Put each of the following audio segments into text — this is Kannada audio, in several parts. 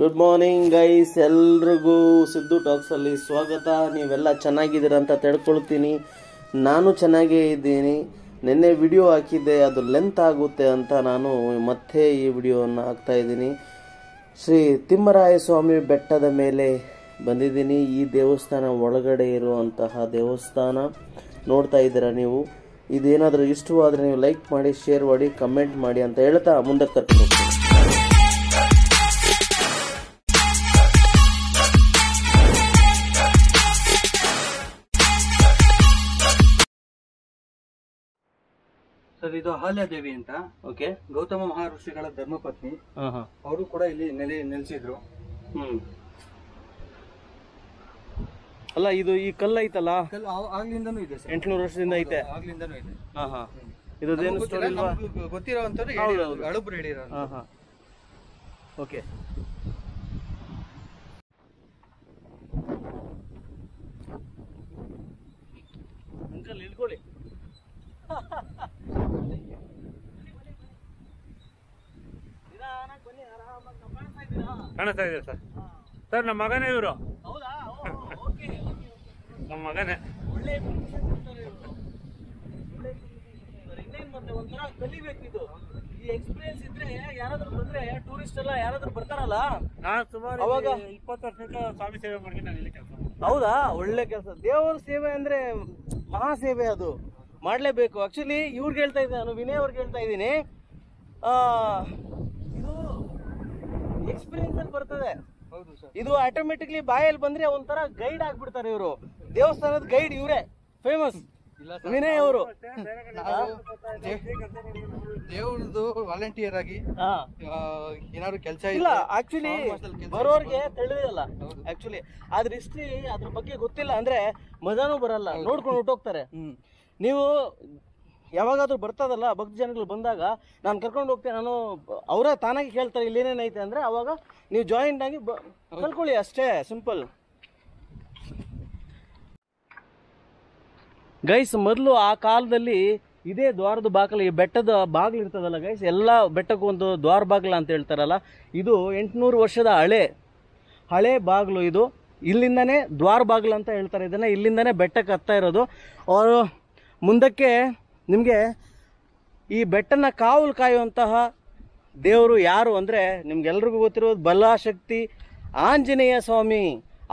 ಗುಡ್ ಮಾರ್ನಿಂಗ್ ಗೈಸ್, ಎಲ್ರಿಗೂ ಸಿದ್ದು ಟಾಕ್ಸಲ್ಲಿ ಸ್ವಾಗತ. ನೀವೆಲ್ಲ ಚೆನ್ನಾಗಿದ್ದೀರ ಅಂತ ತಿಳ್ಕೊಳ್ತೀನಿ. ನಾನು ಚೆನ್ನಾಗೇ ಇದ್ದೀನಿ. ನಿನ್ನೆ ವಿಡಿಯೋ ಹಾಕಿದ್ದೆ, ಅದು ಲೆಂತ್ ಆಗುತ್ತೆ ಅಂತ ನಾನು ಮತ್ತೆ ಈ ವಿಡಿಯೋವನ್ನು ಹಾಕ್ತಾ ಇದ್ದೀನಿ. ಶ್ರೀ ತಿಮ್ಮರಾಯ ಸ್ವಾಮಿ ಬೆಟ್ಟದ ಮೇಲೆ ಬಂದಿದ್ದೀನಿ. ಈ ದೇವಸ್ಥಾನ ಒಳಗಡೆ ಇರುವಂತಹ ದೇವಸ್ಥಾನ ನೋಡ್ತಾ ಇದ್ದೀರಾ ನೀವು. ಇದೇನಾದರೂ ಇಷ್ಟವಾದರೆ ನೀವು ಲೈಕ್ ಮಾಡಿ, ಶೇರ್ ಮಾಡಿ, ಕಮೆಂಟ್ ಮಾಡಿ ಅಂತ ಹೇಳ್ತಾ ಮುಂದೆ ಕರ್ಕೊಂಡು ಹೋಗ್ತೀನಿ. ಸರ್, ಇದು ಅಹಲ್ಯಾದೇವಿ ಅಂತ. ಓಕೆ. ಗೌತಮ ಮಹರ್ಷಿಗಳ ಧರ್ಮಪತ್ನಿ. ಅವರು ಕೂಡ ಇಲ್ಲಿ ನೆಲೆಸಿದ್ರು. ಅಲ್ಲ, ಇದು ಈ ಕಲ್ಲು ಐತಲ್ಲ, ಆಗ್ಲಿಂದನೂ ಇದೆ ಸರ್. 800 ವರ್ಷದಿಂದ ಐತೆ. ಆಗ್ಲಿಂದನೂ ಇದೆ. ಇದೇನು ಸ್ಟೋರಿ ಇಲ್ವಾ? ಗೊತ್ತಿರೋವಂಥವ್ರು ಹಳಬ್ರು ಹೇಳಿರೋ. ಓಕೆ. ಅಂಕಲ್ ಇಳ್ಕೊಳ್ಳಿ. ಕಾಣಿಸ್ತಾ ಇದೆ ಸರ್. ಸರ್, ನಮ್ಮ ಮಗನೇ ಇವರು. ನಮ್ಮ ಮಗನೇ. ಮತ್ತೆ ಒಂಥರ ಕಲಿಬೇಕಿದು. ಈ ಎಕ್ಸ್ಪೀರಿಯನ್ಸ್ ಇದ್ರೆ ಯಾರಾದ್ರೂ ಬಂದ್ರೆ, ಟೂರಿಸ್ಟ್ ಎಲ್ಲ ಯಾರಾದ್ರೂ ಬರ್ತಾರಲ್ಲ. ನಾನು ಸುಮಾರು ಅವಾಗ 20 ವರ್ಷದಿಂದ ಸ್ವಾಮಿ ಸೇವೆ ಮಾಡಿ ನಾನು ಇಲ್ಲಿ ಕೆಲಸ. ಹೌದಾ? ಒಳ್ಳೆ ಕೆಲಸ. ದೇವರ ಸೇವೆ ಅಂದ್ರೆ ಮಹಾ ಸೇವೆ, ಅದು ಮಾಡ್ಲೇಬೇಕು. ಆಕ್ಚುಲಿ ಇವ್ರಿಗೆ ಹೇಳ್ತಾ ಇದ್ದೆ ನಾನು, ವಿನಯ್ ಅವ್ರಿಗೆ ಹೇಳ್ತಾ ಇದ್ದೀನಿ. ಇದು ಎಕ್ಸ್ಪೀರಿಯನ್ಸ್ ಅಲ್ಲಿ ಬರ್ತದೆ. ಇದು ಆಟೋಮೆಟಿಕ್ಲಿ ಬಾಯಲ್ಲಿ ಬಂದ್ರೆ ಒಂಥರ ಗೈಡ್ ಆಗ್ಬಿಡ್ತಾರೆ ಇವರು. ದೇವಸ್ಥಾನದ ಗೈಡ್ ಇವರೇ, ಫೇಮಸ್ ವಿನಯ್ ಅವರು. ದೇವ್ರದ್ದು ವಾಲಂಟಿಯರ್ ಆಗಿ ಏನಾದ್ರು ಕೆಲಸ ಇಲ್ಲ. ಆಕ್ಚುಲಿ ಬರೋರ್ಗೆ ತಿಳಿದಿಲ್ಲ ಆಕ್ಚುಲಿ. ಅದ್ರ ಹಿಸ್ಟ್ರಿ, ಅದ್ರ ಬಗ್ಗೆ ಗೊತ್ತಿಲ್ಲ ಅಂದ್ರೆ ಮಜಾನೂ ಬರಲ್ಲ, ನೋಡ್ಕೊಂಡು ಹೊಟ್ಟೋಗ್ತಾರೆ. ನೀವು ಯಾವಾಗಾದ್ರೂ ಬರ್ತದಲ್ಲ, ಭಕ್ತ ಜನಗಳು ಬಂದಾಗ ನಾನು ಕರ್ಕೊಂಡು ಹೋಗ್ತೇನೆ, ನಾನು ಅವರೇ ತಾನಾಗಿ ಕೇಳ್ತಾರೆ ಇಲ್ಲಿ ಏನೇನೈತೆ ಅಂದ್ರೆ, ಅವಾಗ ನೀವು ಜಾಯಿಂಟ್ ಆಗಿ ಕಲ್ಕೊಳ್ಳಿ, ಅಷ್ಟೇ, ಸಿಂಪಲ್. ಗೈಸ್, ಮೊದಲು ಆ ಕಾಲದಲ್ಲಿ ಇದೇ ದ್ವಾರದ ಬಾಗಿಲು, ಈ ಬೆಟ್ಟದ ಬಾಗಿಲು ಇರ್ತದಲ್ಲ ಗೈಸ್, ಎಲ್ಲ ಬೆಟ್ಟಕ್ಕೂ ಒಂದು ದ್ವಾರ ಬಾಗಿಲು ಅಂತ ಹೇಳ್ತಾರಲ್ಲ, ಇದು 800 ವರ್ಷದ ಹಳೆ ಬಾಗಿಲು. ಇದು ಇಲ್ಲಿಂದನೇ ದ್ವಾರ ಬಾಗಿಲು ಅಂತ ಹೇಳ್ತಾರೆ ಇದನ್ನು. ಇಲ್ಲಿಂದನೇ ಬೆಟ್ಟಕ್ಕೆ ಹತ್ತಾ ಇರೋದು. ಅವರು ಮುಂದಕ್ಕೆ ನಿಮಗೆ ಈ ಬೆಟ್ಟನ ಕಾವಲು ಕಾಯುವಂತಹ ದೇವರು ಯಾರು ಅಂದರೆ, ನಿಮ್ಗೆಲ್ರಿಗೂ ಗೊತ್ತಿರೋದು ಬಲಶಕ್ತಿ ಆಂಜನೇಯ ಸ್ವಾಮಿ.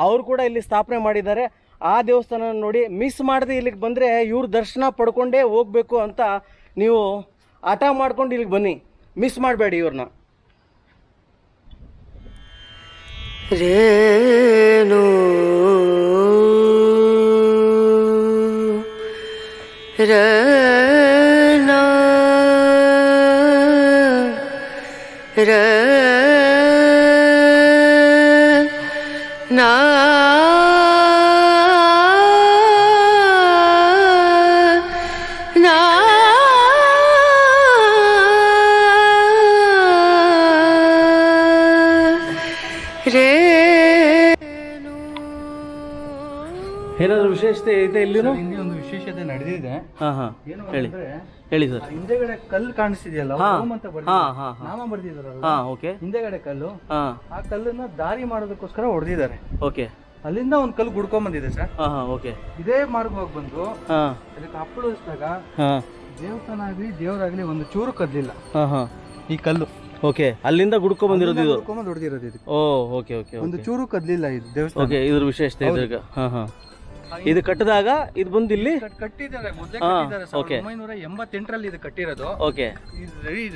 ಅವರು ಕೂಡ ಇಲ್ಲಿ ಸ್ಥಾಪನೆ ಮಾಡಿದ್ದಾರೆ. ಆ ದೇವಸ್ಥಾನ ನೋಡಿ, ಮಿಸ್ ಮಾಡದೆ ಇಲ್ಲಿಗೆ ಬಂದರೆ ಇವ್ರ ದರ್ಶನ ಪಡ್ಕೊಂಡೇ ಹೋಗ್ಬೇಕು ಅಂತ ನೀವು ಹಠ ಮಾಡ್ಕೊಂಡು ಇಲ್ಲಿಗೆ ಬನ್ನಿ, ಮಿಸ್ ಮಾಡಬೇಡಿ ಇವ್ರನ್ನ. ರೇಣು ರನಾ ರನಾ ಏನಾದ್ರು ವಿಶೇಷತೆ ಇದೆ ಇಲ್ಲಿ? ಇಲ್ಲಿ ಒಂದು ವಿಶೇಷತೆ ನಡೆದಿದೆ. ಏನು ಹೇಳಿ ಸರ್. ಹಿಂದೆಗಡೆ ಕಲ್ಲು ಕಾಣಿಸ್ತಿದೆಯಲ್ಲ, ನಾಮ ಬರ್ದಿದಾರಲ್ಲ, ಹಿಂದೆಗಡೆ ಕಲ್ಲು, ಆ ಕಲ್ಲನ್ನ ದಾರಿ ಮಾಡೋದಕ್ಕೋಸ್ಕರ ಹೊಡೆದಿದ್ದಾರೆ. ಓಕೆ. ಅಲ್ಲಿಂದ ಒಂದು ಕಲ್ಲು ಗುಡ್ಕೊಂಡ್ ಬಂದಿದೆ ಸರ್. ಓಕೆ. ಇದೇ ಮಾರ್ಗವಾಗಿ ಬಂದು ಅದಕ್ಕೆ ಅಪ್ಪಳಿಸಿದಾಗ ದೇವಸ್ಥಾನ ಆಗ್ಲಿ ದೇವರಾಗ್ಲಿ ಒಂದು ಚೂರು ಕದ್ಲಿಲ್ಲ ಈ ಕಲ್ಲು. ಓಕೆ. ಅಲ್ಲಿಂದ ಗುಡ್ಕೊ ಬಂದಿರೋದು ಇದು, ಹೊಡೆದಿರೋದು ಇದು. Okay okay. ಒಂದು ಚೂರು ಕದ್ಲಿಲ್ಲ ಇದು ದೇವಸ್ಥಾನ. ಓಕೆ, ಇದ್ರ ವಿಶೇಷತೆ ಇದೆ. ಇದು ಕಟ್ಟಿದಾಗ ಇದು ಬಂದು ಇಲ್ಲಿ ಕಟ್ಟಿದ್ದಾರೆ, ಮೊದಲೇ ಕಟ್ಟಿದ್ದಾರೆ. 1988ರಲ್ಲಿ ಇದು ಕಟ್ಟಿರೋದು. ಓಕೆ.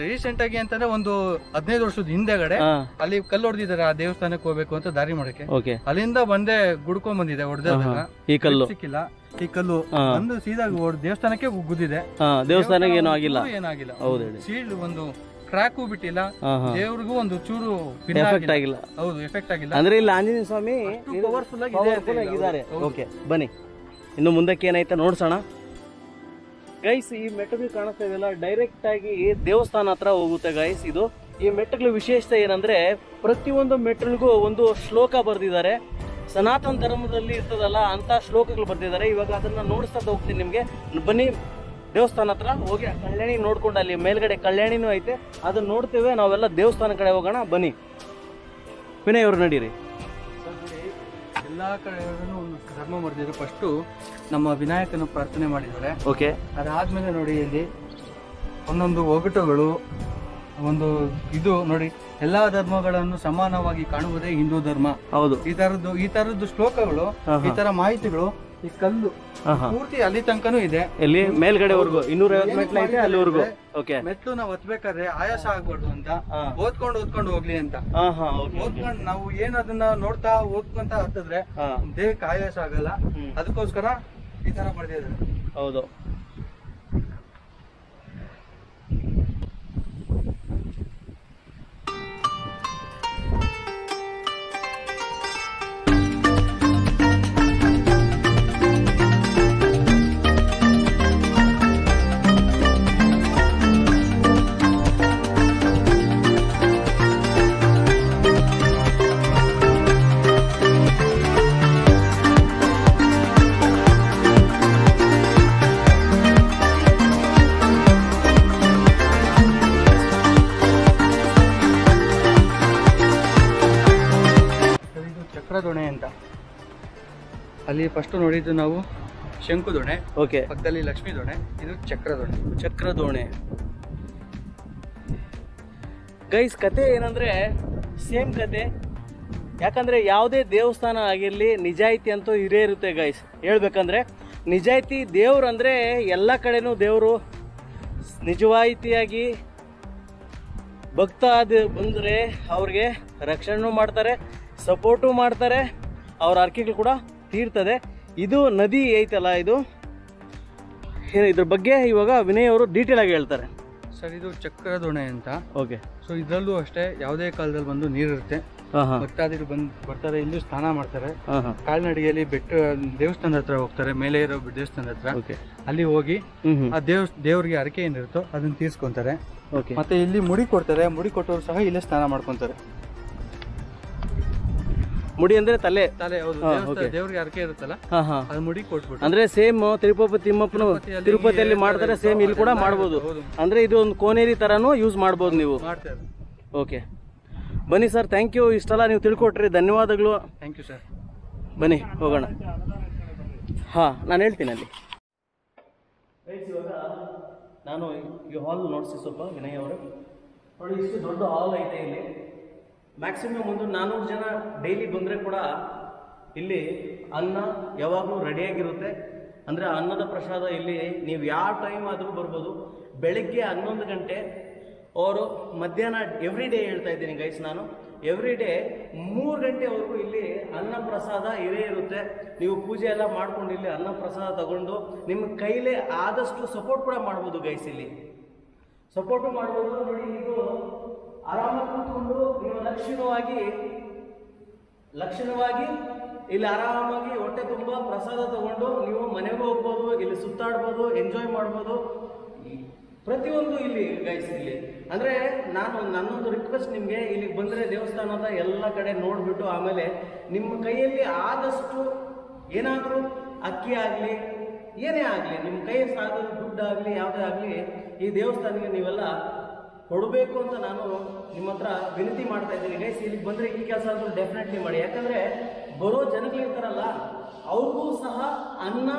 ರೀಸೆಂಟ್ ಆಗಿ ಅಂತಂದ್ರೆ ಒಂದು 15 ವರ್ಷದ ಹಿಂದೆಗಡೆ ಅಲ್ಲಿ ಕಲ್ಲು ಹೊಡೆದಿದ್ದಾರೆ ಆ ದೇವಸ್ಥಾನಕ್ಕೆ ಹೋಗ್ಬೇಕು ಅಂತ ದಾರಿ ಮಾಡಕ್ಕೆ. ಓಕೆ. ಅಲ್ಲಿಂದ ಬಂದೆ ಗುಡ್ಕೊಂಡ್ ಬಂದಿದೆ. ಹೊಡೆದಾಗ ಈ ಕಲ್ಲು ಸಿಕ್ಕಿಲ್ಲ. ಈ ಕಲ್ಲು ಬಂದು ಸೀದಾ ದೇವಸ್ಥಾನಕ್ಕೆ ಗುದ್ದಿದೆ. ದೇವಸ್ಥಾನಕ್ಕೆ ಏನೂ ಆಗಿಲ್ಲ. ಹೌದು. ಸೀಲ್ಡ್ ಒಂದು ಕ್ರ್ಯಾಕು ಬಿಟ್ಟಿಲ್ಲ, ದೇವ್ರಿಗೂ ಒಂದು ಚೂರು ಎಫೆಕ್ಟ್ ಆಗಿಲ್ಲ. ಹೌದು, ಎಫೆಕ್ಟ್ ಆಗಿಲ್ಲ. ಅಂದ್ರೆ ಇಲ್ಲಿ ಆಂಜನೇಯ ಸ್ವಾಮಿ ಪವರ್ಫುಲ್ ಆಗಿದ್ದಾರೆ. ಓಕೆ, ಬನ್ನಿ ಇನ್ನು ಮುಂದಕ್ಕೆ ಏನಾಯ್ತಾ ನೋಡ್ಸೋಣ ಗೈಸ್. ಈ ಮೆಟ್ಟಲು ಕಾಣಿಸ್ತಾ ಇದೆಯಲ್ಲ, ಡೈರೆಕ್ಟ್ ಆಗಿ ದೇವಸ್ಥಾನ ಹತ್ರ ಹೋಗುತ್ತೆ ಗೈಸ್. ಇದು ಈ ಮೆಟ್ಟಲು ವಿಶೇಷತೆ ಏನಂದ್ರೆ, ಪ್ರತಿಯೊಂದು ಮೆಟ್ಟಲಿಗೂ ಒಂದು ಶ್ಲೋಕ ಬರೆದಿದ್ದಾರೆ. ಸನಾತನ ಧರ್ಮದಲ್ಲಿ ಇರ್ತದಲ್ಲ ಅಂತ ಶ್ಲೋಕಗಳು ಬರ್ತಿದ್ದಾರೆ. ಇವಾಗ ಅದನ್ನ ನೋಡಿಸ್ತಾ ಹೋಗ್ತೀನಿ ನಿಮ್ಗೆ. ಬನ್ನಿ, ದೇವಸ್ಥಾನ ಹತ್ರ ಹೋಗಿ ಕಲ್ಯಾಣಿ ನೋಡ್ಕೊಂಡು, ಅಲ್ಲಿ ಮೇಲ್ಗಡೆ ಕಲ್ಯಾಣಿನೂ ಐತೆ, ಅದನ್ನ ನೋಡ್ತೇವೆ. ನಾವೆಲ್ಲ ದೇವಸ್ಥಾನ ಕಡೆ ಹೋಗೋಣ ಬನ್ನಿ. ವಿನಯ್ ಅವರು ನಡೀರಿ. ಸರ್ ನೋಡಿ, ಎಲ್ಲ ಕಡೆಯವರು ಒಂದು ಧರ್ಮ ಬರೆದಿದ್ರು. ಫಸ್ಟು ನಮ್ಮ ವಿನಾಯಕನ ಪ್ರಾರ್ಥನೆ ಮಾಡಿದ್ದಾರೆ. ಓಕೆ. ಅದಾದ್ಮೇಲೆ ನೋಡಿ ಇಲ್ಲಿ ಒಂದೊಂದು ಒಗಟುಗಳು, ಒಂದು ಇದು ನೋಡಿ, ಎಲ್ಲಾ ಧರ್ಮಗಳನ್ನು ಸಮಾನವಾಗಿ ಕಾಣುವುದೇ ಹಿಂದೂ ಧರ್ಮ. ಹೌದು. ಈ ತರದ್ದು ಶ್ಲೋಕಗಳು, ಈ ತರ ಮಾಹಿತಿಗಳು, ಈ ಕಲ್ಲು ಪೂರ್ತಿ ಅಲ್ಲಿ ತನಕನೂ ಇದೆ. ಎಲ್ಲಿ ಮೇಲ್ಗಡೆವರೆಗೂ 250 ಮೆಟ್ಲು ಐತೆ ಅಲ್ಲಿವರೆಗೂ. ಓಕೆ. ಮೆಟ್ಲು ನಾವು ಹತ್ಬೇಕಾದ್ರೆ ಆಯಾಸ ಆಗ್ಬಾರ್ದು ಅಂತ, ಓದ್ಕೊಂಡು ಹೋಗ್ಲಿ ಅಂತ. ಓದ್ಕೊಂಡು ನಾವು ಏನ್ ಅದನ್ನ ನೋಡ್ತಾ ಓದ್ಕೊಂತ ಹತ್ತಿದ್ರೆ ದೇಹಕ್ಕೆ ಆಯಾಸ ಆಗಲ್ಲ. ಅದಕ್ಕೋಸ್ಕರ ಈ ತರ ಬರ್ದಿದ್ದಾರೆ. ಹೌದು. ಚಕ್ರದೊಣೆ ಅಂತ, ಅಲ್ಲಿ ಫಸ್ಟ್ ನೋಡಿದ್ದು ನಾವು ಶಂಕು ದೊಣೆ. ಓಕೆ. ಪಕ್ಕದಲ್ಲಿ ಲಕ್ಷ್ಮೀ ದೊಣೆ, ಇದು ಚಕ್ರದೊಣೆ. ಚಕ್ರದೋಣೆ. ಗೈಸ್, ಕತೆ ಏನಂದ್ರೆ ಸೇಮ್ ಕತೆ. ಯಾಕಂದ್ರೆ ಯಾವುದೇ ದೇವಸ್ಥಾನ ಆಗಿರಲಿ ನಿಜಾಯಿತಿ ಅಂತೂ ಇರೇ ಇರುತ್ತೆ ಗೈಸ್. ಹೇಳ್ಬೇಕಂದ್ರೆ ನಿಜಾಯಿತಿ ದೇವ್ರಂದ್ರೆ ಎಲ್ಲ ಕಡೆನೂ ದೇವರು ನಿಜವಾಯಿತಿಯಾಗಿ ಭಕ್ತ ಬಂದರೆ ಅವ್ರಿಗೆ ರಕ್ಷಣೆ ಮಾಡ್ತಾರೆ, ಸಪೋರ್ಟು ಮಾಡ್ತಾರೆ, ಅವ್ರ ಅರ್ಕೆಗಳು ಕೂಡ ತೀರ್ತದೆ. ಇದು ನದಿ ಐತಲ್ಲ, ಇದು ಇದ್ರ ಬಗ್ಗೆ ಇವಾಗ ವಿನಯ್ ಅವರು ಡೀಟೇಲ್ ಆಗಿ ಹೇಳ್ತಾರೆ. ಸರ್, ಇದು ಚಕ್ರದೊಣೆ ಅಂತ. ಓಕೆ. ಸೊ ಇದರಲ್ಲೂ ಅಷ್ಟೇ ಯಾವುದೇ ಕಾಲದಲ್ಲಿ ಬಂದು ನೀರಿರುತ್ತೆ. ಭಕ್ತಾದಿಗಳು ಬರ್ತಾರೆ, ಇಲ್ಲೂ ಸ್ನಾನ ಮಾಡ್ತಾರೆ. ಕಾಲ್ನಡಿಗೆಯಲ್ಲಿ ಬೆಟ್ಟ ದೇವಸ್ಥಾನದ ಹತ್ರ ಹೋಗ್ತಾರೆ, ಮೇಲೆ ಇರೋ ದೇವಸ್ಥಾನದ ಹತ್ರ. ಅಲ್ಲಿ ಹೋಗಿ ಆ ದೇವ್ರಿಗೆ ಹರಕೆ ಏನಿರುತ್ತೋ ಅದನ್ನ ತೀರ್ಸ್ಕೊಂತಾರೆ. ಮತ್ತೆ ಇಲ್ಲಿ ಮುಡಿ ಕೊಡ್ತಾರೆ. ಮುಡಿ ಕೊಟ್ಟವರು ಸಹ ಇಲ್ಲೇ ಸ್ನಾನ ಮಾಡ್ಕೊಂತಾರೆ. ಮುಡಿ ಅಂದ್ರೆ ತಲೆ. ಹೌದು, ದೇವ್ರಿಗೆ ಹರಕೆ ಇರುತ್ತಲ್ಲ, ಅದು ಮುಡಿ ಕೊಟ್ಬಿಟ್ಟು. ಅಂದ್ರೆ ಸೇಮ್ ತಿಮ್ಮಪ್ಪನ ತಿರುಪತಿಯಲ್ಲಿ ಮಾಡ್ತಾರೆ, ಸೇಮ್ ಇಲ್ಲಿ ಕೂಡ ಮಾಡ್ಬೋದು. ಅಂದ್ರೆ ಇದು ಒಂದು ಕೋನೇರಿ ತರಾನು ಯೂಸ್ ಮಾಡ್ಬೋದು ನೀವು. ಓಕೆ, ಬನ್ನಿ ಸರ್. Thank you. ಇಷ್ಟೆಲ್ಲ ನೀವು ತಿಳ್ಕೊಟ್ರಿ, ಧನ್ಯವಾದಗಳು. Thank you sir. ಬನ್ನಿ ಹೋಗೋಣ. ನಾನು ಹೇಳ್ತೀನಿ ಅಲ್ಲಿ. ಇವಾಗ ನಾನು ಈ ಹಾಲ್ ನೋಡಿಸಿ ಸ್ವಲ್ಪ ವಿನಯ್ ಅವರು ನೋಡಿ. ಇಷ್ಟು ದೊಡ್ಡ ಹಾಲ್ ಐತೆ ಇಲ್ಲಿ. ಮ್ಯಾಕ್ಸಿಮಮ್ ಒಂದು 400 ಜನ ಡೈಲಿ ಬಂದರೆ ಕೂಡ ಇಲ್ಲಿ ಅನ್ನ ಯಾವಾಗಲೂ ರೆಡಿಯಾಗಿರುತ್ತೆ. ಅಂದರೆ ಅನ್ನದ ಪ್ರಸಾದ ಇಲ್ಲಿ ನೀವು ಯಾವ ಟೈಮ್ ಆದರೂ ಬರ್ಬೋದು. ಬೆಳಗ್ಗೆ 11 ಗಂಟೆ ಅವರು ಮಧ್ಯಾಹ್ನ ಎವ್ರಿ ಡೇ ಹೇಳ್ತಾ ಇದ್ದೀನಿ ಗೈಸ್, ನಾನು ಎವ್ರಿ ಡೇ 3 ಗಂಟೆವರೆಗೂ ಇಲ್ಲಿ ಅನ್ನ ಪ್ರಸಾದ ಇರೇ ಇರುತ್ತೆ. ನೀವು ಪೂಜೆ ಎಲ್ಲ ಮಾಡ್ಕೊಂಡು ಇಲ್ಲಿ ಅನ್ನ ಪ್ರಸಾದ ತಗೊಂಡು ನಿಮ್ಮ ಕೈಲೇ ಆದಷ್ಟು ಸಪೋರ್ಟ್ ಕೂಡ ಮಾಡ್ಬೋದು ಗೈಸ್. ಇಲ್ಲಿ ಸಪೋರ್ಟು ಮಾಡ್ಬೋದು. ನೋಡಿ, ಇದು ಆರಾಮಾಗಿ ಕೂತ್ಕೊಂಡು ನೀವು ಲಕ್ಷಣವಾಗಿ ಇಲ್ಲಿ ಆರಾಮಾಗಿ ಹೊಟ್ಟೆ ತುಂಬ ಪ್ರಸಾದ ತಗೊಂಡು ನೀವು ಮನೆಗೂ ಹೋಗ್ಬೋದು, ಇಲ್ಲಿ ಸುತ್ತಾಡ್ಬೋದು, ಎಂಜಾಯ್ ಮಾಡ್ಬೋದು. ಪ್ರತಿಯೊಂದು ಇಲ್ಲಿ ಗೈಸ್. ಇಲ್ಲಿ ಅಂದರೆ ನನ್ನೊಂದು ರಿಕ್ವೆಸ್ಟ್ ನಿಮಗೆ, ಇಲ್ಲಿಗೆ ಬಂದರೆ ದೇವಸ್ಥಾನದ ಎಲ್ಲ ಕಡೆ ನೋಡಿಬಿಟ್ಟು ಆಮೇಲೆ ನಿಮ್ಮ ಕೈಯಲ್ಲಿ ಆದಷ್ಟು ಏನಾದರೂ ಅಕ್ಕಿ ಆಗಲಿ ಏನೇ ಆಗಲಿ, ನಿಮ್ಮ ಕೈ ಸಾಗದ ದುಡ್ಡಾಗಲಿ ಯಾವುದೇ ಆಗಲಿ ಈ ದೇವಸ್ಥಾನಕ್ಕೆ ನೀವೆಲ್ಲ ಕೊಡಬೇಕು ಅಂತ ನಾನು ನಿಮ್ಮ ಹತ್ರ ವಿನಂತಿ ಮಾಡ್ತಾ ಇದ್ದೀನಿ ಗೈಸ್. ಇಲ್ಲಿಗೆ ಬಂದರೆ ಈ ಕೆಲಸ ಆದರೂ ಡೆಫಿನೆಟ್ಲಿ ಮಾಡಿ. ಯಾಕಂದರೆ ಬರೋ ಜನಗಳಿರ್ತಾರಲ್ಲ, ಅವ್ರಿಗೂ ಸಹ ಅನ್ನ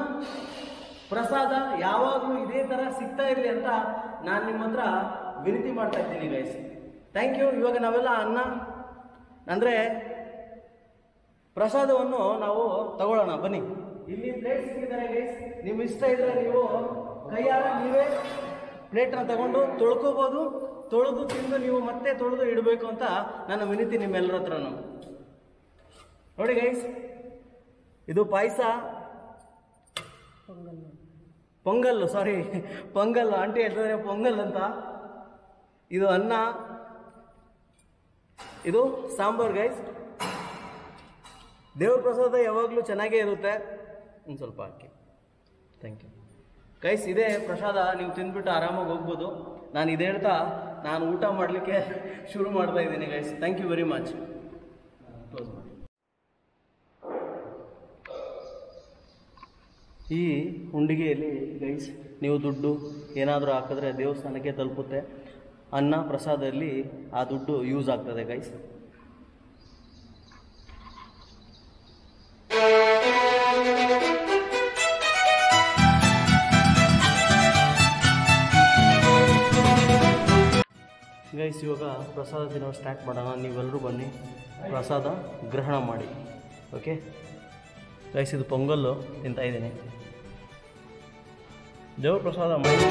ಪ್ರಸಾದ ಯಾವಾಗಲೂ ಇದೇ ಥರ ಸಿಗ್ತಾ ಇರಲಿ ಅಂತ ನಾನು ನಿಮ್ಮ ಹತ್ರ ವಿನಂತಿ ಮಾಡ್ತಾ ಇದ್ದೀನಿ ಗೈಸ್. Thank you. ಇವಾಗ ನಾವೆಲ್ಲ ಅನ್ನ ಅಂದರೆ ಪ್ರಸಾದವನ್ನು ನಾವು ತಗೊಳ್ಳೋಣ. ಬನ್ನಿ, ಇಲ್ಲಿ ಪ್ಲೇಟ್ ಸಿಕ್ಕಿದ್ದಾರೆ ಗೈಸ್. ನಿಮ್ಮ ಇಷ್ಟ ಇದ್ರೆ ನೀವು ಕೈಯಾರ ನೀವೇ ಪ್ಲೇಟ್ನ ತಗೊಂಡು ತೊಳ್ಕೊಬೋದು. ತೊಳೆದು ತಿಂದು ನೀವು ಮತ್ತೆ ತೊಳೆದು ಇಡಬೇಕು ಅಂತ ನನ್ನ ವಿನಂತಿ ನಿಮ್ಮೆಲ್ಲರ ಹತ್ರನು. ನೋಡಿ ಗೈಸ್, ಇದು ಪಾಯಸ, ಪೊಂಗಲ್ಲು, ಸಾರಿ ಪೊಂಗಲ್ಲು, ಆಂಟಿ ಹೇಳ್ತಾರೆ ಪೊಂಗಲ್ ಅಂತ. ಇದು ಅನ್ನ, ಇದು ಸಾಂಬಾರ್ ಗೈಸ್. ದೇವ್ರ ಪ್ರಸಾದ ಯಾವಾಗಲೂ ಚೆನ್ನಾಗೇ ಇರುತ್ತೆ. ಒಂದು ಸ್ವಲ್ಪ ಹಾಕಿ. Thank you guys. ಇದೇ ಪ್ರಸಾದ, ನೀವು ತಿಂದ್ಬಿಟ್ಟು ಆರಾಮಾಗಿ ಹೋಗ್ಬೋದು. ನಾನು ಇದು ಹೇಳ್ತಾ ನಾನು ಊಟ ಮಾಡಲಿಕ್ಕೆ ಶುರು ಮಾಡ್ತಾ ಇದ್ದೀನಿ guys. Thank you very much. ಈ ಹುಂಡಿಗೆಯಲ್ಲಿ ಗೈಸ್ ನೀವು ದುಡ್ಡು ಏನಾದರೂ ಹಾಕಿದ್ರೆ ದೇವಸ್ಥಾನಕ್ಕೆ ತಲುಪುತ್ತೆ. ಅನ್ನ ಪ್ರಸಾದದಲ್ಲಿ ಆ ದುಡ್ಡು ಯೂಸ್ ಆಗ್ತದೆ ಗೈಸ್. ಗೈಸ್ ಇವಾಗ ಪ್ರಸಾದ ತಿನ್ನೋ ಸ್ಟಾರ್ಟ್ ಮಾಡೋಣ. ನೀವೆಲ್ಲರೂ ಬನ್ನಿ ಪ್ರಸಾದ ಗ್ರಹಣ ಮಾಡಿ. ಓಕೆ ಗೈಸ್, ಇದು ಪೊಂಗಲ್ಲು ತಿಂತಾ ಇದ್ದೀನಿ. ದೇವ್ರ ಪ್ರಸಾದ ಮಾಡಿ.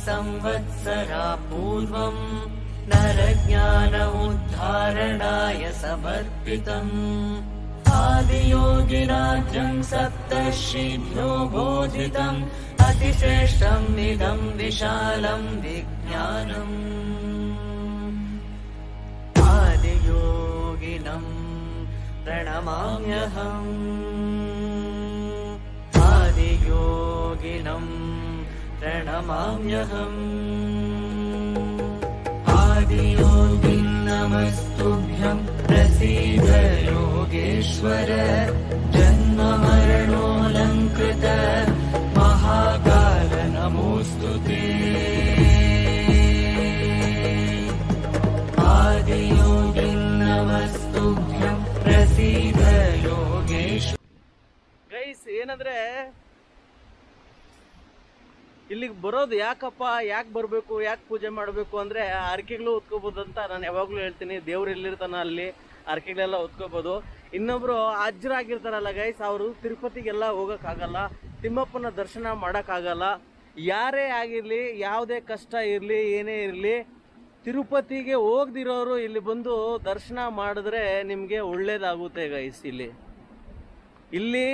संवत्सरा पूर्वम् नरज्ञान उद्धारणाय समर्पितम् आदियोगिराज्यम् सप्तर्षिभ्यो बोधितम् अतिश्रेष्ठम् इदम् विशालम् विज्ञानम् आदियोगिनम् प्रणमाम्यहम् आदियोगिनम् प्रणमाम्यहम् आदियोगिन् नमस्तुभ्यं प्रसीद योगेश्वर जन्म मरणोऽलङ्कृत महाकाल नमोऽस्तु ते आदियोगिन् नमस्तुभ्यं प्रसीद योगेश्वर. ಗೈಸ್ ಏನಂದ್ರೆ ಇಲ್ಲಿಗೆ ಬರೋದು ಯಾಕಪ್ಪ, ಯಾಕೆ ಬರಬೇಕು, ಯಾಕೆ ಪೂಜೆ ಮಾಡಬೇಕು ಅಂದರೆ ಹರಕೆಗಳು ಹೊತ್ಕೋಬೋದು ಅಂತ ನಾನು ಯಾವಾಗಲೂ ಹೇಳ್ತೀನಿ. ದೇವ್ರು ಎಲ್ಲಿರ್ತಾನ ಅಲ್ಲಿ ಹರಕೆಗಳೆಲ್ಲ ಹೊತ್ಕೋಬೋದು. ಇನ್ನೊಬ್ರು ಹಾಜರಾಗಿರ್ತಾರಲ್ಲ ಗೈಸ್, ಅವರು ತಿರುಪತಿಗೆಲ್ಲ ಹೋಗೋಕ್ಕಾಗಲ್ಲ, ತಿಮ್ಮಪ್ಪನ ದರ್ಶನ ಮಾಡೋಕ್ಕಾಗಲ್ಲ. ಯಾರೇ ಆಗಿರಲಿ, ಯಾವುದೇ ಕಷ್ಟ ಇರಲಿ, ಏನೇ ಇರಲಿ, ತಿರುಪತಿಗೆ ಹೋಗ್ದಿರೋರು ಇಲ್ಲಿ ಬಂದು ದರ್ಶನ ಮಾಡಿದ್ರೆ ನಿಮಗೆ ಒಳ್ಳೇದಾಗುತ್ತೆ ಗೈಸ್. ಇಲ್ಲಿ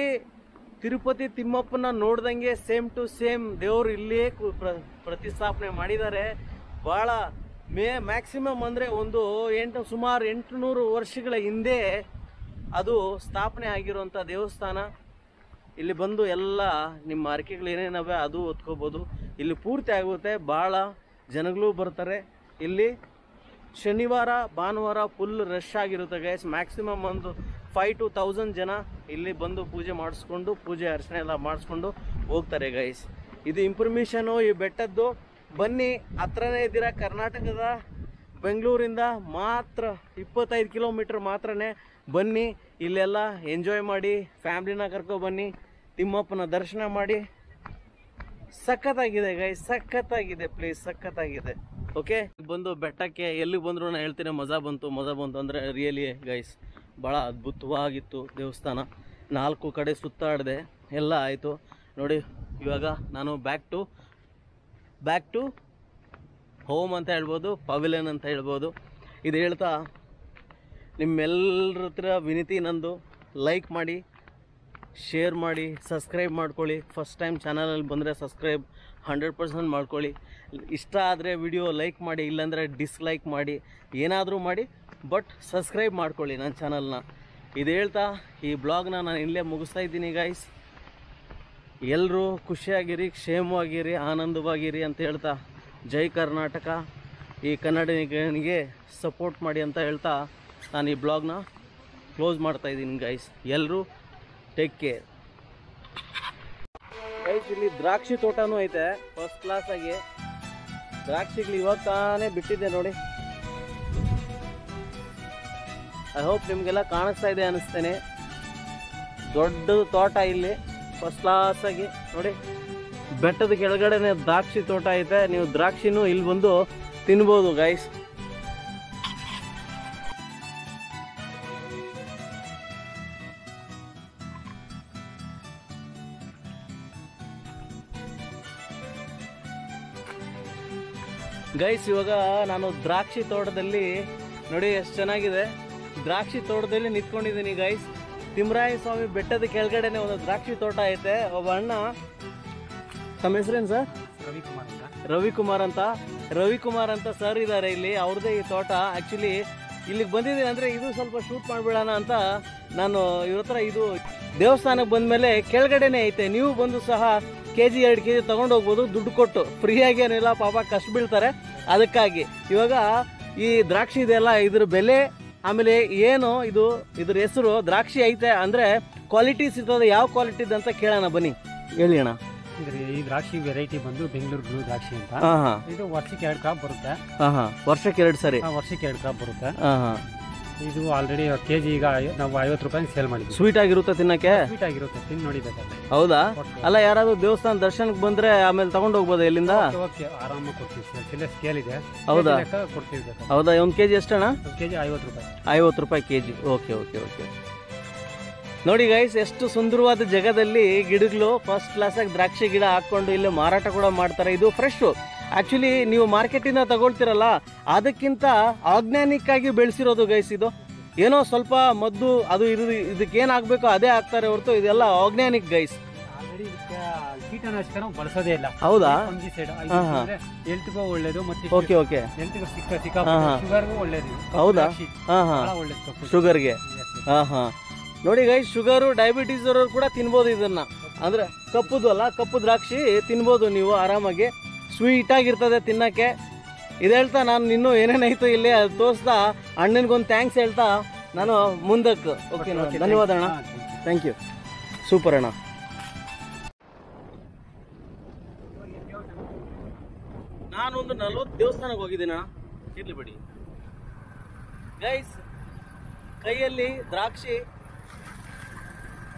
ತಿರುಪತಿ ತಿಮ್ಮಪ್ಪನ ನೋಡ್ದಂಗೆ ಸೇಮ್ ಟು ಸೇಮ್ ದೇವರು ಇಲ್ಲಿಯೇ ಪ್ರತಿಷ್ಠಾಪನೆ ಮಾಡಿದ್ದಾರೆ. ಭಾಳ ಮ್ಯಾಕ್ಸಿಮಮ್ ಅಂದರೆ ಸುಮಾರು 800 ವರ್ಷಗಳ ಹಿಂದೆ ಅದು ಸ್ಥಾಪನೆ ಆಗಿರುವಂಥ ದೇವಸ್ಥಾನ. ಇಲ್ಲಿ ಬಂದು ಎಲ್ಲ ನಿಮ್ಮ ಹರಕೆಗಳು ಏನೇನವೆ ಅದು ಹೊತ್ಕೋಬೋದು. ಇಲ್ಲಿ ಪೂರ್ತಿ ಆಗುತ್ತೆ. ಭಾಳ ಜನಗಳು ಬರ್ತಾರೆ. ಇಲ್ಲಿ ಶನಿವಾರ ಭಾನುವಾರ ಫುಲ್ ರಶ್ ಆಗಿರುತ್ತೆ ಗೈಸ್. ಮ್ಯಾಕ್ಸಿಮಮ್ 5 to 1000 ಜನ ಇಲ್ಲಿ ಬಂದು ಪೂಜೆ ಮಾಡಿಸ್ಕೊಂಡು, ಪೂಜೆ ಅರ್ಚನೆ ಎಲ್ಲ ಮಾಡಿಸ್ಕೊಂಡು ಹೋಗ್ತಾರೆ ಗೈಸ್. ಇದು ಇನ್ಫಾರ್ಮೇಷನು ಈ ಬೆಟ್ಟದ್ದು. ಬನ್ನಿ, ಹತ್ರನೇ ಇದ್ದೀರಾ. ಕರ್ನಾಟಕದ ಬೆಂಗಳೂರಿಂದ ಮಾತ್ರ 25 ಕಿಲೋಮೀಟ್ರ್ ಮಾತ್ರನೇ. ಬನ್ನಿ, ಇಲ್ಲೆಲ್ಲ ಎಂಜಾಯ್ ಮಾಡಿ, ಫ್ಯಾಮ್ಲಿನ ಕರ್ಕೊಬನ್ನಿ, ತಿಮ್ಮಪ್ಪನ ದರ್ಶನ ಮಾಡಿ. ಸಖತ್ತಾಗಿದೆ ಗೈಸ್, ಸಖತ್ತಾಗಿದೆ ಪ್ಲೇಸ್, ಸಖತ್ತಾಗಿದೆ. ಓಕೆ, ಬಂದು ಬೆಟ್ಟಕ್ಕೆ ಎಲ್ಲಿಗೆ ಬಂದ್ರು ನಾನು ಹೇಳ್ತೀನಿ ಮಜಾ ಬಂತು ಅಂದರೆ ರಿಯಲಿ ಗೈಸ್ ಭಾಳ ಅದ್ಭುತವಾಗಿತ್ತು ದೇವಸ್ಥಾನ. 4 ಕಡೆ ಸುತ್ತಾಡಿದೆ, ಎಲ್ಲ ಆಯಿತು ನೋಡಿ. ಇವಾಗ ನಾನು ಬ್ಯಾಕ್ ಟು ಹೋಮ್ ಅಂತ ಹೇಳ್ಬೋದು, ಪವಿಲಿಯನ್ ಅಂತ ಹೇಳ್ಬೋದು. ಇದು ಹೇಳ್ತಾ ನಿಮ್ಮೆಲ್ಲರ ಹತ್ರ ವಿನಂತಿ ನಂದು, ಲೈಕ್ ಮಾಡಿ, ಶೇರ್ ಮಾಡಿ, ಸಬ್ಸ್ಕ್ರೈಬ್ ಮಾಡ್ಕೊಳ್ಳಿ. ಫಸ್ಟ್ ಟೈಮ್ ಚಾನಲಲ್ಲಿ ಬಂದರೆ ಸಬ್ಸ್ಕ್ರೈಬ್ 100% ಮಾಡ್ಕೊಳ್ಳಿ. ಇಷ್ಟ ಆದರೆ ವಿಡಿಯೋ ಲೈಕ್ ಮಾಡಿ, ಇಲ್ಲಾಂದರೆ ಡಿಸ್ಲೈಕ್ ಮಾಡಿ, ಏನಾದರೂ ಮಾಡಿ, ಬಟ್ ಸಬ್ಸ್ಕ್ರೈಬ್ ಮಾಡ್ಕೊಳ್ಳಿ ನನ್ನ ಚಾನಲ್ನ. ಇದು ಹೇಳ್ತಾ ಈ ಬ್ಲಾಗ್ನ ನಾನು ಇಲ್ಲೇ ಮುಗಿಸ್ತಾ ಇದ್ದೀನಿ ಗೈಸ್. ಎಲ್ಲರೂ ಖುಷಿಯಾಗಿರಿ, ಕ್ಷೇಮವಾಗಿರಿ, ಆನಂದವಾಗಿರಿ ಅಂತ ಹೇಳ್ತಾ, ಜೈ ಕರ್ನಾಟಕ. ಈ ಕನ್ನಡಿಗನಿಗೆ ಸಪೋರ್ಟ್ ಮಾಡಿ ಅಂತ ಹೇಳ್ತಾ ನಾನು ಈ ಬ್ಲಾಗ್ನ ಕ್ಲೋಸ್ ಮಾಡ್ತಾಯಿದ್ದೀನಿ ಗೈಸ್. ಎಲ್ಲರೂ ಟೇಕ್ ಕೇರ್ ಗೈಸ್. ಇಲ್ಲಿ ದ್ರಾಕ್ಷಿ ತೋಟನೂ ಐತೆ ಫಸ್ಟ್ ಕ್ಲಾಸ್ ಆಗಿ. ದ್ರಾಕ್ಷಿಗಳು ಇವಾಗ ತಾನೇ ಬಿಟ್ಟಿದ್ದೆ ನೋಡಿ. ಐ ಹೋಪ್ ನಿಮಗೆಲ್ಲ ಕಾಣಿಸ್ತಾ ಇದೆ ಅನ್ನಿಸ್ತೇನೆ. ದೊಡ್ಡ ತೋಟ ಇಲ್ಲಿ ಫಸ್ಟ್ ಕ್ಲಾಸ್ ಆಗಿ ನೋಡಿ. ಬೆಟ್ಟದ ಕೆಳಗಡೆನೆ ದ್ರಾಕ್ಷಿ ತೋಟ ಐತೆ. ನೀವು ದ್ರಾಕ್ಷಿನೂ ಇಲ್ಲಿ ಬಂದು ತಿನ್ಬೋದು ಗೈಸ್. ಗೈಸ್ ಇವಾಗ ನಾನು ದ್ರಾಕ್ಷಿ ತೋಟದಲ್ಲಿ ನೋಡಿ ಎಷ್ಟು ಚೆನ್ನಾಗಿದೆ. ದ್ರಾಕ್ಷಿ ತೋಟದಲ್ಲಿ ನಿಂತ್ಕೊಂಡಿದ್ದೀನಿ ಗೈಸ್. ತಿಮ್ಮರಾಯ ಸ್ವಾಮಿ ಬೆಟ್ಟದ ಕೆಳಗಡೆನೆ ಒಂದು ದ್ರಾಕ್ಷಿ ತೋಟ ಐತೆ. ಒಬ್ಬ ಅಣ್ಣ, ತಮ್ಮ ಹೆಸರೇನು ಸರ್? ರವಿಕುಮಾರ್ ಅಂತ ಸರ್ ಇದ್ದಾರೆ ಇಲ್ಲಿ. ಅವ್ರದ್ದೇ ಈ ತೋಟ. ಆಕ್ಚುಲಿ ಇಲ್ಲಿಗೆ ಬಂದಿದ್ದೀನಿ ಅಂದ್ರೆ ಇದು ಸ್ವಲ್ಪ ಶೂಟ್ ಮಾಡ್ಬಿಡೋಣ ಅಂತ ನಾನು ಇವ್ರ ಹತ್ರ. ಇದು ದೇವಸ್ಥಾನಕ್ಕೆ ಬಂದ್ಮೇಲೆ ಕೆಳಗಡೆನೆ ಐತೆ. ನೀವು ಬಂದು ಸಹ kg 2 kg ತಗೊಂಡು ಹೋಗ್ಬೋದು, ದುಡ್ಡು ಕೊಟ್ಟು. ಫ್ರೀಯಾಗಿ ಏನಿಲ್ಲ, ಪಾಪ ಕಷ್ಟ ಬೀಳ್ತಾರೆ. ಅದಕ್ಕಾಗಿ ಇವಾಗ ಈ ದ್ರಾಕ್ಷಿ ಇದೆಯಲ್ಲ, ಇದ್ರ ಬೆಲೆ, ಆಮೇಲೆ ಏನು ಇದ್ರ ಹೆಸರು ದ್ರಾಕ್ಷಿ ಐತೆ ಅಂದ್ರೆ ಕ್ವಾಲಿಟೀಸ್ ಇರ್ತದೆ. ಯಾವ ಕ್ವಾಲಿಟಿದ್ ಅಂತ ಕೇಳೋಣ ಬನ್ನಿ, ಹೇಳಿ ಅಣ್ಣ. ಈ ದ್ರಾಕ್ಷಿ ವೆರೈಟಿ ಬಂದು ಬೆಂಗಳೂರು ಬ್ಲೂ ದ್ರಾಕ್ಷಿ ಅಂತ. ಇದು ವರ್ಷಕ್ಕೆ 2 ಕ್ರಾಪ್ ಬರುತ್ತೆ. ವರ್ಷಕ್ಕೆ 2 ಸರಿ. ವರ್ಷಕ್ಕೆ 2 ಕ್ರಾಪ್ ಬರುತ್ತೆ. ಇದು ಆಲ್ರೆಡಿ kg ಈಗ ನಾವು 50 ರೂಪಾಯಿ ಸೇಲ್ ಮಾಡಿದ್ವಿ. ಸ್ವೀಟ್ ಆಗಿರುತ್ತೆ ತಿನ್ನಕ್ಕೆ? ಸ್ವೀಟ್ ಆಗಿರುತ್ತೆ, ತಿಂದು ನೋಡಿಬೇಕಲ್ಲ. ಹೌದಾ? ಅಲ್ಲ, ಯಾರಾದ್ರೂ ದೇವಸ್ಥಾನ ದರ್ಶನಕ್ಕೆ ಬಂದ್ರೆ ಆಮೇಲೆ ತಗೊಂಡು ಹೋಗ್ಬೋದು ಇಲ್ಲಿಂದ? ಆರಾಮಾಗಿ ಕೊಡ್ತೀವಿ. ಸ್ಕೇಲ್ ಇದೆ. ಹೌದಾ? ಕೊಡ್ತೀವಿ. ಹೌದಾ? 1 kg ಎಷ್ಟಣ್ಣ? kg 50 ರೂಪಾಯಿ. 50 ರೂಪಾಯಿ kg. ಓಕೆ. ನೋಡಿ ಗೈಸ್, ಎಷ್ಟು ಸುಂದರವಾದ ಜಾಗದಲ್ಲಿ ಗಿಡಗಳು ಫಸ್ಟ್ ಕ್ಲಾಸ್ ಆಗಿ ದ್ರಾಕ್ಷಿ ಗಿಡ ಹಾಕೊಂಡು ಇಲ್ಲಿ ಮಾರಾಟ ಕೂಡ ಮಾಡ್ತಾರೆ. ಇದು ಫ್ರೆಶ್. ಆಕ್ಚುಲಿ ನೀವು ಮಾರ್ಕೆಟಿಂದ ತಗೊಳ್ತಿರಲ್ಲ, ಅದಕ್ಕಿಂತ ಆರ್ಗ್ಯಾನಿಕ್ ಆಗಿ ಬೆಳೆಸಿರೋದು ಗೈಸ್. ಇದು ಏನೋ ಸ್ವಲ್ಪ ಮದ್ದು ಅದು ಇದಕ್ಕೆ ಏನಾಗಬೇಕೋ ಅದೇ ಹಾಕ್ತಾರೆ ಹೊರತು ಇದೆಲ್ಲ ಆರ್ಗ್ಯಾನಿಕ್ ಗೈಸ್. ಕೀಟನಾಶಕ ಬಳಸೋದೇ ಇಲ್ಲ. ಹೌದಾ? ಹೆಲ್ತ್ಗೂ ಒಳ್ಳೇದು, ಮತ್ತೆ ಓಕೆ ಶುಗರ್ಗೂ ಒಳ್ಳೇದು. ಹೌದಾ? ಒಳ್ಳೇದು ಶುಗರ್ಗೆ. ನೋಡಿ ಗೈಸ್, ಶುಗರು ಡಯಾಬಿಟೀಸ್ ಅವರು ಕೂಡ ತಿನ್ಬೋದು ಇದನ್ನ. ಅಂದ್ರೆ ಕಪ್ಪು ದ್ರಾಕ್ಷಿ ತಿನ್ಬೋದು ನೀವು ಆರಾಮಾಗಿ. ಸ್ವೀಟ್ ಆಗಿರ್ತದೆ ತಿನ್ನಕ್ಕೆ. ಇದು ಹೇಳ್ತಾ ನಾನು ಇನ್ನೂ ಏನೇನಾಯ್ತು ಇಲ್ಲಿ ಅದು ತೋರಿಸ್ತಾ ಅಣ್ಣನಿಗೊಂದು ಥ್ಯಾಂಕ್ಸ್ ಹೇಳ್ತಾ ನಾನು ಮುಂದಕ್ಕೆ. ಓಕೆ, ಧನ್ಯವಾದ ಅಣ್ಣ. Thank you. ಸೂಪರ್ ಅಣ್ಣ. ನಾನೊಂದು 40 ದೇವಸ್ಥಾನಕ್ಕೆ ಹೋಗಿದ್ದೀನಿ ಅಣ್ಣ. ಇರ್ಲಿ ಬಿಡಿ ಗೈಸ್. ಕೈಯಲ್ಲಿ ದ್ರಾಕ್ಷಿ,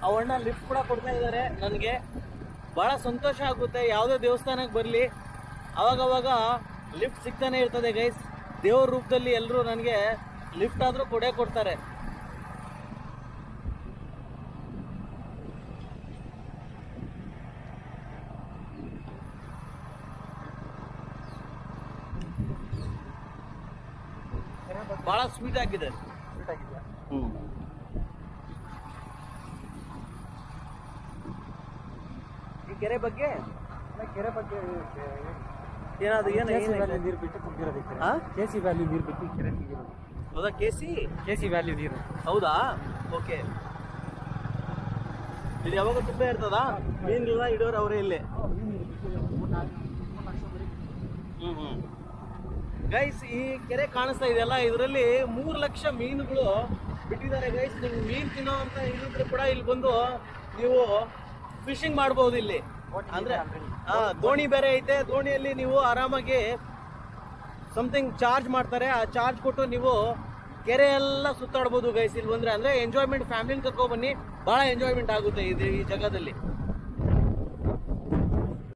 ಅವಣ್ಣ ಲಿಫ್ಟ್ ಕೂಡ ಕೊಡ್ತಾ ಇದ್ದಾರೆ. ನನಗೆ ಬಹಳ ಸಂತೋಷ ಆಗುತ್ತೆ. ಯಾವುದೇ ದೇವಸ್ಥಾನಕ್ಕೆ ಬರಲಿ ಅವಾಗವಾಗ ಲಿಫ್ಟ್ ಸಿಗ್ತಾನೆ ಇರ್ತದೆ ಗೈಸ್. ದೇವ್ರ ರೂಪದಲ್ಲಿ ಎಲ್ಲರೂ ನನಗೆ ಲಿಫ್ಟ್ ಆದರೂ ಕೊಡ್ತಾರೆ. ಬಹಳ ಸ್ವೀಟ್ ಆಗಿದೆ. ಈ ಕೆರೆ ಬಗ್ಗೆ ಏನಾದ್ರು ನೀರು ಬಿಟ್ಟು ಕುಡಿದಿರೋದಕ್ಕೆ. KC ವ್ಯಾಲ್ಯೂ ನೀರು ಬಿಟ್ಟು ಕೆರೆ ಸಿಗಿರೋದು. ಹೌದಾ? KC ವ್ಯಾಲ್ಯೂ ನೀರು. ಹೌದಾ? ಓಕೆ. ಇಲ್ಲಿ ಯಾವಾಗ ತುಂಬ ಇರ್ತದಾ? ಮೀನುಗಳ ಇಡೋರು ಅವರೇ ಇಲ್ಲಿ. ಗೈಸ್, ಈ ಕೆರೆ ಕಾಣಿಸ್ತಾ ಇದೆಯಲ್ಲ, ಇದರಲ್ಲಿ 3 ಲಕ್ಷ ಮೀನುಗಳು ಬಿಟ್ಟಿದ್ದಾರೆ ಗೈಸ್. ನೀವು ಮೀನು ತಿನ್ನೋ ಅಂತ ಇಲ್ಲಿದ್ರೆ ಕೂಡ ಇಲ್ಲಿ ಬಂದು ನೀವು ಫಿಶಿಂಗ್ ಮಾಡಬಹುದು. ಇಲ್ಲಿ ಅಂದ್ರೆ ದೋಣಿ ಬೇರೆ ಐತೆ. ದೋಣಿಯಲ್ಲಿ ನೀವು ಆರಾಮಾಗಿ ಸಮಥಿಂಗ್ ಚಾರ್ಜ್ ಮಾಡ್ತಾರೆ. ಆ ಚಾರ್ಜ್ ಕೊಟ್ಟು ನೀವು ಕೆರೆ ಎಲ್ಲ ಸುತ್ತಾಡ್ಬೋದು ಗೈಸ್ ಇಲ್ಲಿ ಬಂದ್ರೆ. ಅಂದ್ರೆ ಎಂಜಾಯ್ಮೆಂಟ್, ಫ್ಯಾಮಿಲಿನ ಕರ್ಕೊಂಡ್ ಬನ್ನಿ, ಬಹಳ ಎಂಜಾಯ್ಮೆಂಟ್ ಆಗುತ್ತೆ ಈ ಜಾಗದಲ್ಲಿ.